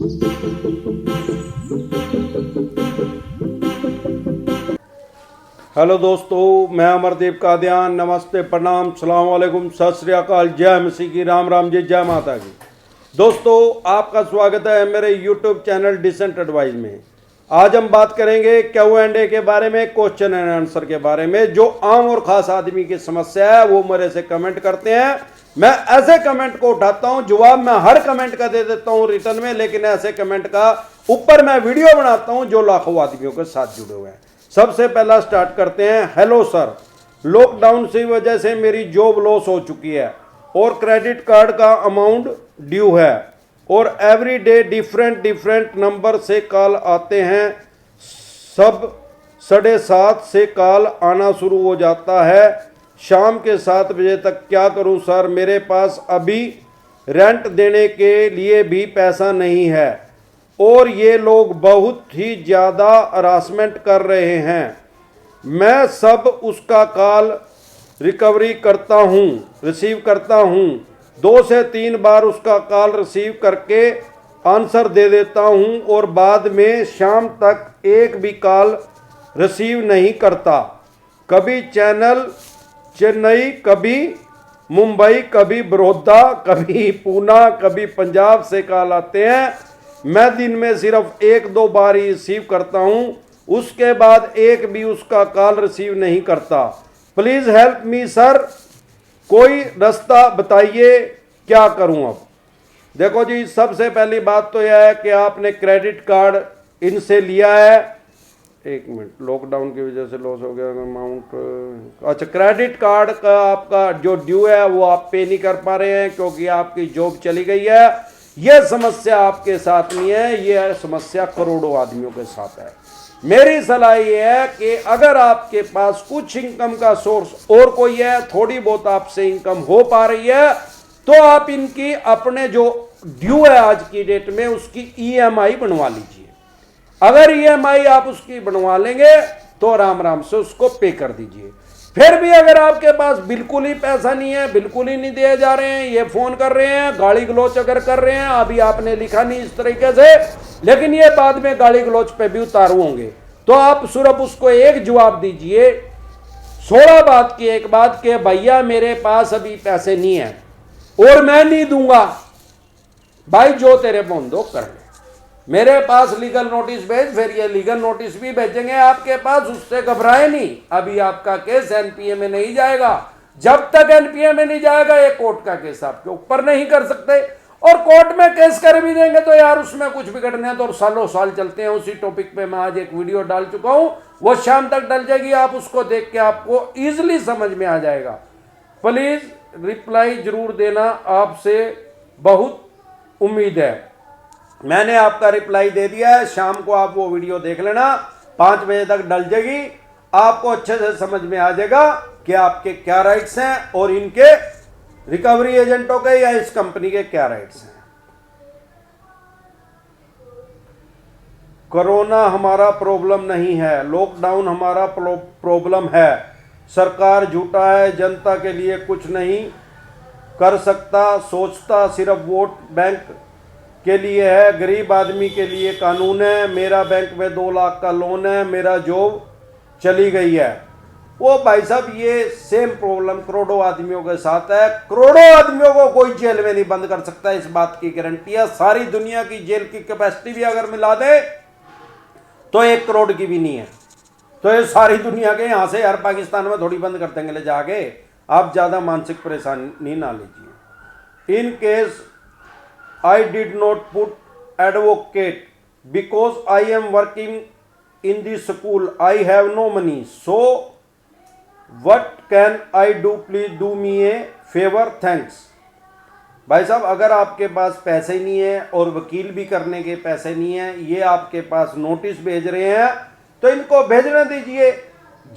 Hello दोस्तों, मैं अमरदीप कादियान। नमस्ते, प्रणाम, सलाम वालेकुम, सत श्री अकाल, जय मसीह की, राम राम जी, जय माता की। दोस्तों, आपका स्वागत है मेरे यूट्यूब चैनल डिसेंट एडवाइस में। आज हम बात करेंगे Q&A के बारे में, क्वेश्चन एंड आंसर के बारे में। जो आम और खास आदमी की समस्या है वो मेरे से कमेंट करते हैं, मैं ऐसे कमेंट को उठाता हूं, जवाब मैं हर कमेंट का दे देता हूं रिटर्न में, लेकिन ऐसे कमेंट का ऊपर मैं वीडियो बनाता हूं जो लाखों आदमियों के साथ जुड़े हुए हैं। सबसे पहला स्टार्ट करते हैं। हेलो सर, लॉकडाउन की वजह से मेरी जॉब लॉस हो चुकी है और क्रेडिट कार्ड का अमाउंट ड्यू है और एवरी डे डिफरेंट नंबर से कॉल आते हैं। सब 7:30 से कॉल आना शुरू हो जाता है शाम के 7 बजे तक। क्या करूं सर? मेरे पास अभी रेंट देने के लिए भी पैसा नहीं है और ये लोग बहुत ही ज़्यादा हरासमेंट कर रहे हैं। मैं सब उसका कॉल रिसीव करता हूँ 2 से 3 बार उसका कॉल रिसीव करके आंसर दे देता हूँ और बाद में शाम तक एक भी कॉल रिसीव नहीं करता। कभी चेन्नई, कभी मुंबई, कभी बड़ौदा, कभी पूना, कभी पंजाब से कॉल आते हैं। मैं दिन में सिर्फ 1-2 बार ही रिसीव करता हूं, उसके बाद एक भी उसका कॉल रिसीव नहीं करता। प्लीज हेल्प मी सर, कोई रास्ता बताइए, क्या करूं अब? देखो जी, सबसे पहली बात तो यह है कि आपने क्रेडिट कार्ड इनसे लिया है। एक मिनट, लॉकडाउन की वजह से लॉस हो गया अमाउंट। अच्छा, क्रेडिट कार्ड का आपका जो ड्यू है वो आप पे नहीं कर पा रहे हैं क्योंकि आपकी जॉब चली गई है। यह समस्या आपके साथ नहीं है, यह समस्या करोड़ों आदमियों के साथ है। मेरी सलाह यह है कि अगर आपके पास कुछ इनकम का सोर्स और कोई है, थोड़ी बहुत आपसे इनकम हो पा रही है, तो आप इनकी अपने जो ड्यू है आज की डेट में उसकी EMI बनवा लीजिए। अगर EMI आप उसकी बनवा लेंगे तो आराम से उसको पे कर दीजिए। फिर भी अगर आपके पास बिल्कुल ही पैसा नहीं है, बिल्कुल ही नहीं दिए जा रहे हैं, ये फोन कर रहे हैं, गाली गलौच अगर कर रहे हैं, अभी आपने लिखा नहीं इस तरीके से, लेकिन ये बाद में गाली गलौच पे भी उतारू होंगे, तो आप सिर्फ उसको एक जवाब दीजिए 16 बात की एक बात के भैया मेरे पास अभी पैसे नहीं है और मैं नहीं दूंगा। भाई जो तेरे बंदो कर ले, मेरे पास लीगल नोटिस भेज। फिर ये लीगल नोटिस भी भेजेंगे आपके पास, उससे घबराए नहीं। अभी आपका केस NPA में नहीं जाएगा। जब तक NPA में नहीं जाएगा ये कोर्ट का केस आपके ऊपर नहीं कर सकते, और कोर्ट में केस कर भी देंगे तो यार उसमें कुछ बिगड़ने तो सालों साल चलते हैं। उसी टॉपिक पे मैं आज एक वीडियो डाल चुका हूं, वो शाम तक डल जाएगी, आप उसको देख के आपको इजिली समझ में आ जाएगा। प्लीज रिप्लाई जरूर देना, आपसे बहुत उम्मीद है। मैंने आपका रिप्लाई दे दिया है, शाम को आप वो वीडियो देख लेना, 5 बजे तक डल जाएगी, आपको अच्छे से समझ में आ जाएगा कि आपके क्या राइट्स हैं और इनके रिकवरी एजेंटों के या इस कंपनी के क्या राइट्स हैं। कोरोना हमारा प्रॉब्लम नहीं है, लॉकडाउन हमारा प्रॉब्लम है। सरकार झूठा है, जनता के लिए कुछ नहीं कर सकता, सोचता सिर्फ वोट बैंक के लिए है। गरीब आदमी के लिए कानून है। मेरा बैंक में 2 लाख का लोन है, मेरा जॉब चली गई है। वो भाई साहब, ये सेम प्रॉब्लम करोड़ों आदमियों के साथ है। करोड़ों आदमियों को कोई जेल में नहीं बंद कर सकता, इस बात की गारंटी है। सारी दुनिया की जेल की कैपेसिटी भी अगर मिला दे तो 1 करोड़ की भी नहीं है। तो ये सारी दुनिया के यहां से यार पाकिस्तान में थोड़ी बंद कर देंगे ले जाके। आप ज्यादा मानसिक परेशानी ना लीजिए। In case I did not put advocate because I am working in the school. I have no money. So what can I do? Please do me a favor. Thanks. भाई साहब, अगर आपके पास पैसे नहीं है और वकील भी करने के पैसे नहीं है, ये आपके पास नोटिस भेज रहे हैं, तो इनको भेजने दीजिए।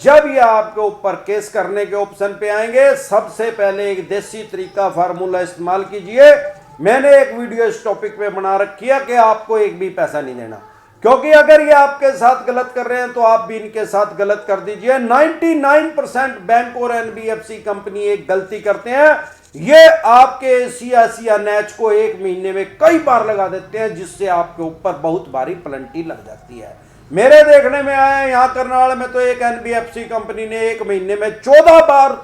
जब ये आपके ऊपर केस करने के ऑप्शन पे आएंगे, सबसे पहले एक देसी तरीका फार्मूला इस्तेमाल कीजिए। मैंने एक वीडियो इस टॉपिक पे बना रखी है कि आपको एक भी पैसा नहीं देना, क्योंकि अगर ये आपके साथ गलत कर रहे हैं तो आप भी इनके साथ गलत कर दीजिए। 99% बैंक और NBFC कंपनी एक गलती करते हैं ये आपके एशिया नैच को 1 महीने में कई बार लगा देते हैं, जिससे आपके ऊपर बहुत भारी प्लंटी लग जाती है। मेरे देखने में आया यहां करनाल में तो एक एनबीएफसी कंपनी ने 1 महीने में 14 बार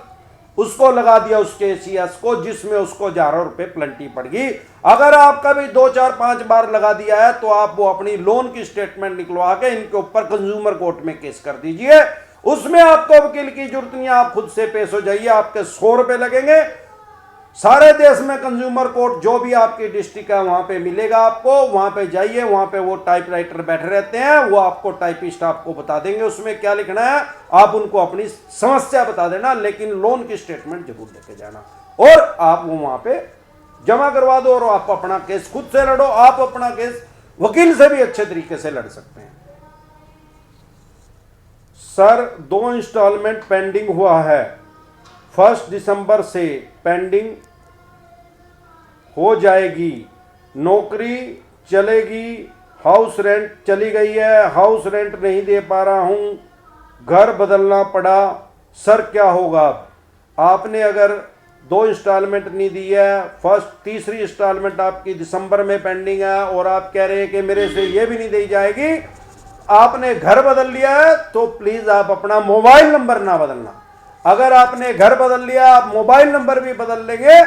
उसको लगा दिया उसके एसीएस को, जिसमें उसको हजारों रुपए प्लंटी पड़ गई। अगर आपका भी 2 4 5 बार लगा दिया है तो आप वो अपनी लोन की स्टेटमेंट निकलवा के इनके ऊपर कंज्यूमर कोर्ट में केस कर दीजिए। उसमें आपको वकील की जरूरत नहीं, आप खुद से पेश हो जाइए, आपके 100 रुपए लगेंगे। सारे देश में कंज्यूमर कोर्ट जो भी आपकी डिस्ट्रिक्ट है वहां पे मिलेगा आपको, वहां पे जाइए, वहां पे वो टाइपराइटर बैठे रहते हैं, वो आपको टाइपिस्ट आपको बता देंगे उसमें क्या लिखना है, आप उनको अपनी समस्या बता देना, लेकिन लोन की स्टेटमेंट जरूर लेके जाना और आप वो वहां पे जमा करवा दो और आप अपना केस खुद से लड़ो। आप अपना केस वकील से भी अच्छे तरीके से लड़ सकते हैं। सर 2 इंस्टॉलमेंट पेंडिंग हुआ है, 1 दिसंबर से पेंडिंग हो जाएगी, नौकरी चलेगी, हाउस रेंट चली गई है, हाउस रेंट नहीं दे पा रहा हूं, घर बदलना पड़ा, सर क्या होगा? आपने अगर 2 इंस्टॉलमेंट नहीं दी है, तीसरी इंस्टॉलमेंट आपकी दिसंबर में पेंडिंग है और आप कह रहे हैं कि मेरे से ये भी नहीं दी जाएगी, आपने घर बदल लिया है तो प्लीज आप अपना मोबाइल नंबर ना बदलना। अगर आपने घर बदल लिया, आप मोबाइल नंबर भी बदल लेंगे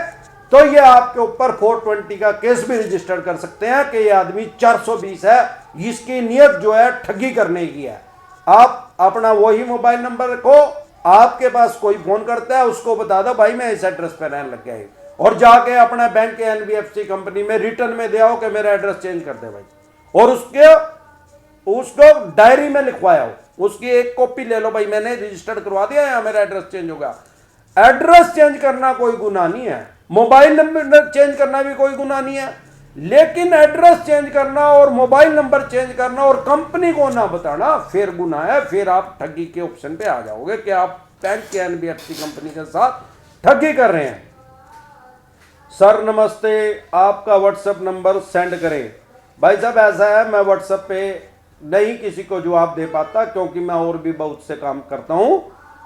तो ये आपके ऊपर 420 का केस भी रजिस्टर कर सकते हैं कि ये आदमी 420 है, इसकी नियत जो है ठगी करने की है। आप अपना वही मोबाइल नंबर रखो, आपके पास कोई फोन करता है उसको बता दो भाई मैं इस एड्रेस पे रहने लग गया है, और जाके अपना बैंक के एनबीएफसी कंपनी में रिटर्न में दे आओ कि मेरा एड्रेस चेंज कर दे भाई, और उसको डायरी में लिखवाया हो, उसकी एक कॉपी ले लो भाई मैंने रजिस्टर्ड करवा दिया है, मेरा एड्रेस चेंज हो गया। एड्रेस चेंज करना कोई गुनाह नहीं है, मोबाइल नंबर चेंज करना भी कोई गुनाह नहीं है, लेकिन एड्रेस चेंज करना और मोबाइल नंबर चेंज करना और कंपनी को ना बताना फिर गुनाह है। फिर आप ठगी के ऑप्शन पे आ जाओगे कि आप बैंक के एनबीएफसी कंपनी के साथ ठगी कर रहे हैं। सर नमस्ते, आपका व्हाट्सएप नंबर सेंड करें। भाई साहब ऐसा है, मैं व्हाट्सएप पे नहीं किसी को जवाब दे पाता क्योंकि मैं और भी बहुत से काम करता हूं,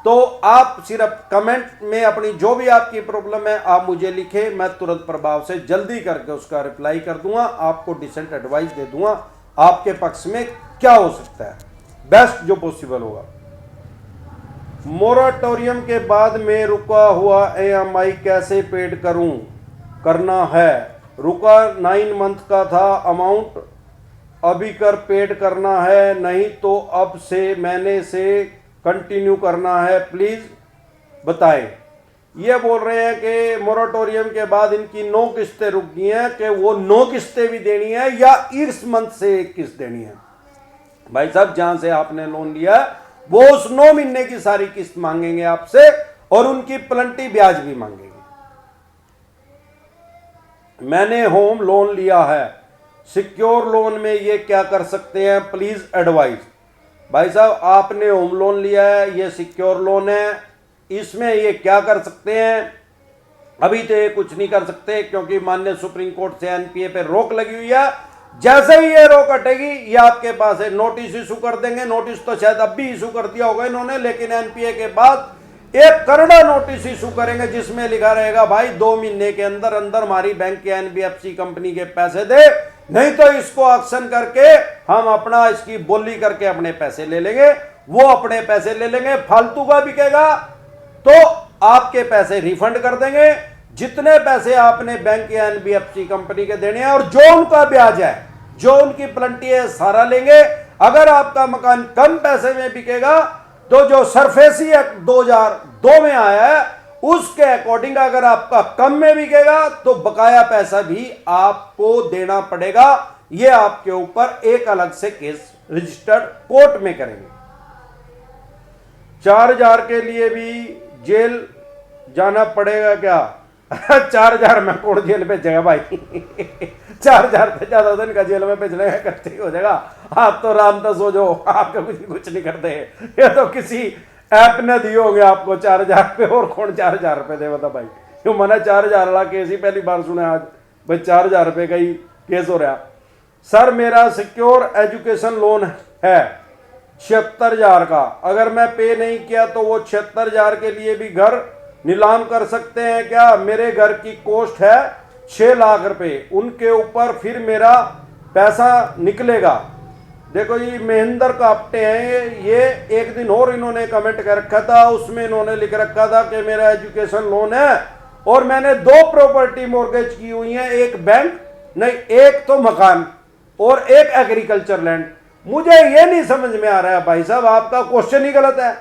तो आप सिर्फ कमेंट में अपनी जो भी आपकी प्रॉब्लम है आप मुझे लिखे, मैं तुरंत प्रभाव से जल्दी करके उसका रिप्लाई कर दूंगा, आपको डिसेंट एडवाइस दे दूंगा आपके पक्ष में क्या हो सकता है, बेस्ट जो पॉसिबल होगा। मोराटोरियम के बाद में रुका हुआ EMI कैसे पेड करना है? रुका 9 मंथ का था, अमाउंट अभी कर पेड करना है, नहीं तो अब से मैंने से कंटिन्यू करना है, प्लीज बताएं। ये बोल रहे हैं कि मोराटोरियम के बाद इनकी 9 किस्तें रुक गई हैं कि वो 9 किस्तें भी देनी है या इस मंथ से 1 किस्त देनी है। भाई साहब जहां से आपने लोन लिया वो उस 9 महीने की सारी किस्त मांगेंगे आपसे और उनकी प्लंटी ब्याज भी मांगेंगे। मैंने होम लोन लिया है, सिक्योर लोन में ये क्या कर सकते हैं, प्लीज एडवाइस। भाई साहब आपने होम लोन लिया है, ये सिक्योर लोन है, इसमें ये क्या कर सकते हैं? अभी तो ये कुछ नहीं कर सकते क्योंकि माननीय सुप्रीम कोर्ट से एनपीए पे रोक लगी हुई है। जैसे ही ये रोक हटेगी ये आपके पास है नोटिस इशू कर देंगे। नोटिस तो शायद अब भी इशू कर दिया होगा इन्होंने, लेकिन एनपीए के बाद एक करड़ा नोटिस इशू करेंगे जिसमें लिखा रहेगा भाई 2 महीने के अंदर अंदर हमारी बैंक के एनबीएफसी कंपनी के पैसे दे, नहीं तो इसको एक्शन करके हम अपना इसकी बोली करके अपने पैसे ले लेंगे। वो अपने पैसे ले लेंगे, फालतू का बिकेगा तो आपके पैसे रिफंड कर देंगे, जितने पैसे आपने बैंक या एनबीएफसी कंपनी के देने हैं और जो उनका ब्याज है, जो उनकी प्लंटी है, सारा लेंगे। अगर आपका मकान कम पैसे में बिकेगा तो जो सरफेसी एक्ट 2002 में आया है उसके अकॉर्डिंग अगर आपका कम में बिकेगा तो बकाया पैसा भी आपको देना पड़ेगा। यह आपके ऊपर एक अलग से केस रजिस्टर्ड कोर्ट में करेंगे। 4000 के लिए भी जेल जाना पड़ेगा क्या? 4000 में कौन जेल भेजेगा भाई? 4000 से ज्यादा दिन का जेल में भेजने का खर्च ही हो जाएगा। आप तो रामदास हो जो आपका कुछ नहीं करते। ये तो किसी ऐप ने दिए होंगे आपको 4000 रुपये, और कौन 4000 रुपये दे बता भाई? क्यों मना 4000 वाला केस ही पहली बार सुना आज भाई, 4000 रुपये का ही केस हो रहा। सर मेरा सिक्योर एजुकेशन लोन है 76,000 का, अगर मैं पे नहीं किया तो वो 76,000 के लिए भी घर नीलाम कर सकते हैं क्या? मेरे घर की कॉस्ट है 6 लाख रुपए, उनके ऊपर फिर मेरा पैसा निकलेगा। देखो ये महेंद्र काप्टे हैं, ये एक दिन और इन्होंने कमेंट कर रखा था, उसमें इन्होंने लिख रखा था कि मेरा एजुकेशन लोन है और मैंने 2 प्रॉपर्टी मॉर्गेज की हुई है, एक बैंक नहीं, एक तो मकान और एक एग्रीकल्चर लैंड। मुझे ये नहीं समझ में आ रहा है भाई साहब, आपका क्वेश्चन ही गलत है।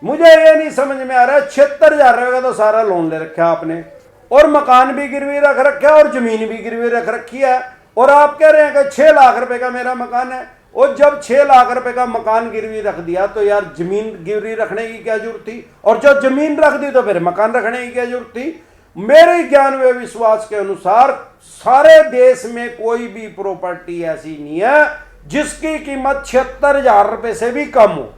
मुझे ये नहीं समझ में आ रहा है, 76,000 रुपए का तो सारा लोन ले रखा है आपने, और मकान भी गिरवी रख रखा है और जमीन भी गिरवी रख रखी है, और आप कह रहे हैं कि 6 लाख रुपए का मेरा मकान है। और जब 6 लाख रुपए का मकान गिरवी रख दिया तो यार जमीन गिरवी रखने की क्या जरूरत थी, और जब जमीन रख दी तो फिर मकान रखने की क्या जरूरत थी? मेरे ज्ञान व विश्वास के अनुसार सारे देश में कोई भी प्रॉपर्टी ऐसी नहीं है जिसकी कीमत 76,000 रुपए से भी कम हो।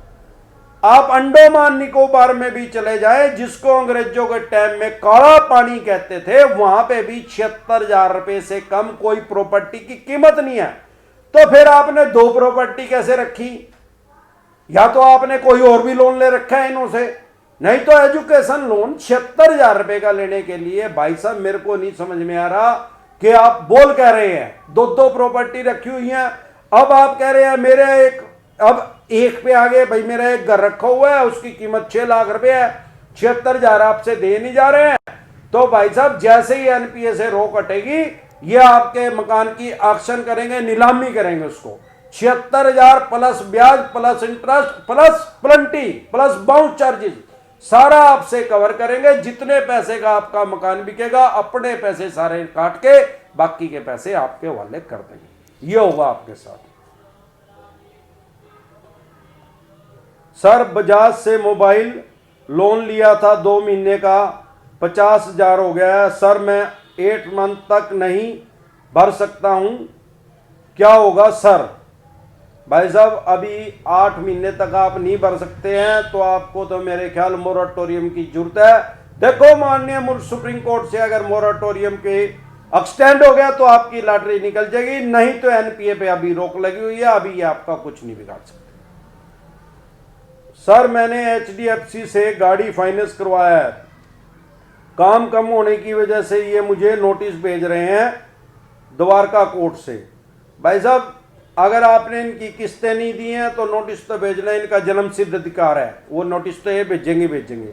आप अंडमान निकोबार में भी चले जाएं, जिसको अंग्रेजों के टाइम में काला पानी कहते थे, वहां पे भी 76,000 रुपए से कम कोई प्रॉपर्टी की कीमत नहीं है। तो फिर आपने 2 प्रॉपर्टी कैसे रखी? या तो आपने कोई और भी लोन ले रखा है इनों से, नहीं तो एजुकेशन लोन 76,000 रुपए का लेने के लिए भाई साहब मेरे को नहीं समझ में आ रहा कि आप बोल कह रहे हैं 2 प्रॉपर्टी रखी हुई है। अब आप कह रहे हैं मेरे अब एक पे आगे भाई मेरा एक घर रखा हुआ है, उसकी कीमत 6 लाख रुपए है, 76,000 आपसे दे नहीं जा रहे हैं। तो भाई साहब जैसे ही एनपीए से रोक हटेगी, ये आपके मकान की ऑक्शन करेंगे, नीलामी करेंगे उसको। 76,000 प्लस ब्याज plus interest plus penalty plus bounce charges सारा आपसे कवर करेंगे। जितने पैसे का आपका मकान बिकेगा, अपने पैसे सारे काट के बाकी के पैसे आपके हवाले कर देंगे। ये होगा आपके साथ। सर बजाज से मोबाइल लोन लिया था 2 महीने का, 50,000 हो गया है सर, मैं 8 मंथ तक नहीं भर सकता हूं, क्या होगा सर? भाई साहब अभी 8 महीने तक आप नहीं भर सकते हैं तो आपको तो मेरे ख्याल मोराटोरियम की जरूरत है। देखो माननीय सुप्रीम कोर्ट से अगर मोराटोरियम के एक्सटेंड हो गया तो आपकी लॉटरी निकल जाएगी, नहीं तो एनपीए पे अभी रोक लगी हुई है, अभी ये आपका कुछ नहीं बिगाड़ सकते। सर मैंने एचडीएफसी से गाड़ी फाइनेंस करवाया है, काम कम होने की वजह से ये मुझे नोटिस भेज रहे हैं द्वारका कोर्ट से। भाई साहब अगर आपने इनकी किस्तें नहीं दी हैं तो नोटिस तो भेजना इनका जन्म सिद्ध अधिकार है, वो नोटिस तो ये भेजेंगे।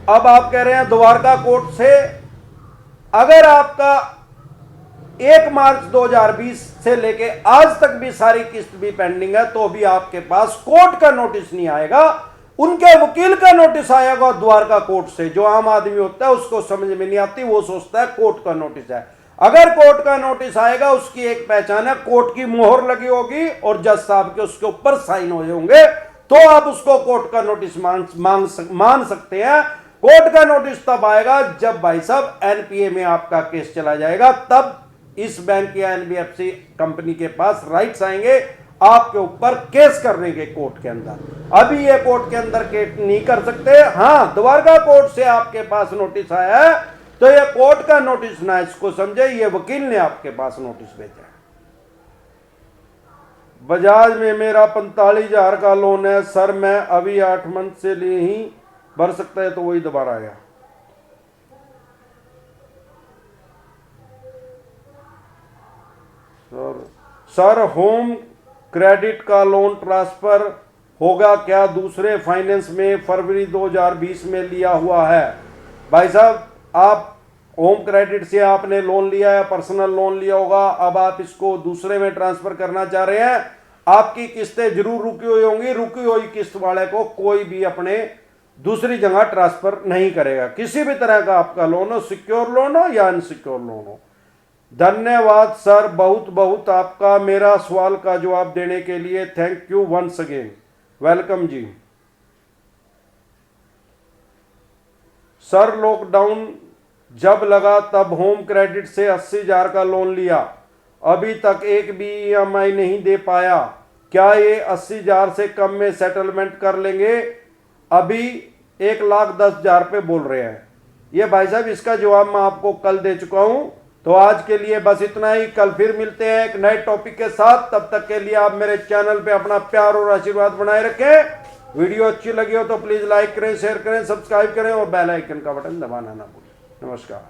अब आप कह रहे हैं द्वारका कोर्ट से, अगर आपका 1 मार्च 2020 से लेके आज तक भी सारी किस्त भी पेंडिंग है तो भी आपके पास कोर्ट का नोटिस नहीं आएगा, उनके वकील का नोटिस आएगा द्वारका कोर्ट से। जो आम आदमी होता है उसको समझ में नहीं आती, वो सोचता है कोर्ट का नोटिस है। अगर कोर्ट का नोटिस आएगा उसकी एक पहचान है, कोर्ट की मोहर लगी होगी और जज साहब के उसके ऊपर साइन हो होंगे, तो आप उसको कोर्ट का नोटिस मान सकते हैं। कोर्ट का नोटिस तब आएगा जब भाई साहब एनपीए में आपका केस चला जाएगा, तब इस बैंक या एनबीएफसी कंपनी के पास राइट्स आएंगे आपके ऊपर केस करने के कोर्ट के अंदर। अभी ये कोर्ट के अंदर केस नहीं कर सकते। हाँ द्वारका कोर्ट से आपके पास नोटिस आया है तो ये कोर्ट का नोटिस ना इसको समझे, ये वकील ने आपके पास नोटिस भेजा है। बजाज में मेरा 45,000 का लोन है सर, मैं अभी 8 मंथ से लिए ही भर सकता है, तो वही दोबारा आया। सर होम क्रेडिट का लोन ट्रांसफर होगा क्या? दूसरे फाइनेंस में फरवरी 2020 में लिया हुआ है। भाई साहब आप होम क्रेडिट से आपने लोन लिया है, पर्सनल लोन लिया होगा, अब आप इसको दूसरे में ट्रांसफर करना चाह रहे हैं, आपकी किस्तें जरूर रुकी हुई होंगी। रुकी हुई किस्त वाले को कोई भी अपने दूसरी जगह ट्रांसफर नहीं करेगा, किसी भी तरह का आपका लोन हो, सिक्योर लोन हो या अनसिक्योर लोन हो। धन्यवाद सर, बहुत बहुत आपका मेरा सवाल का जवाब देने के लिए thank you once again. Welcome जी। सर लॉकडाउन जब लगा तब होम क्रेडिट से 80,000 का लोन लिया, अभी तक एक भी ईएमआई नहीं दे पाया, क्या ये 80,000 से कम में सेटलमेंट कर लेंगे? अभी 1,10,000 पे बोल रहे हैं। ये भाई साहब इसका जवाब मैं आपको कल दे चुका हूं। तो आज के लिए बस इतना ही, कल फिर मिलते हैं एक नए टॉपिक के साथ। तब तक के लिए आप मेरे चैनल पे अपना प्यार और आशीर्वाद बनाए रखें। वीडियो अच्छी लगी हो तो प्लीज़ लाइक करें, शेयर करें, सब्सक्राइब करें और बेल आइकन का बटन दबाना ना भूलें। नमस्कार।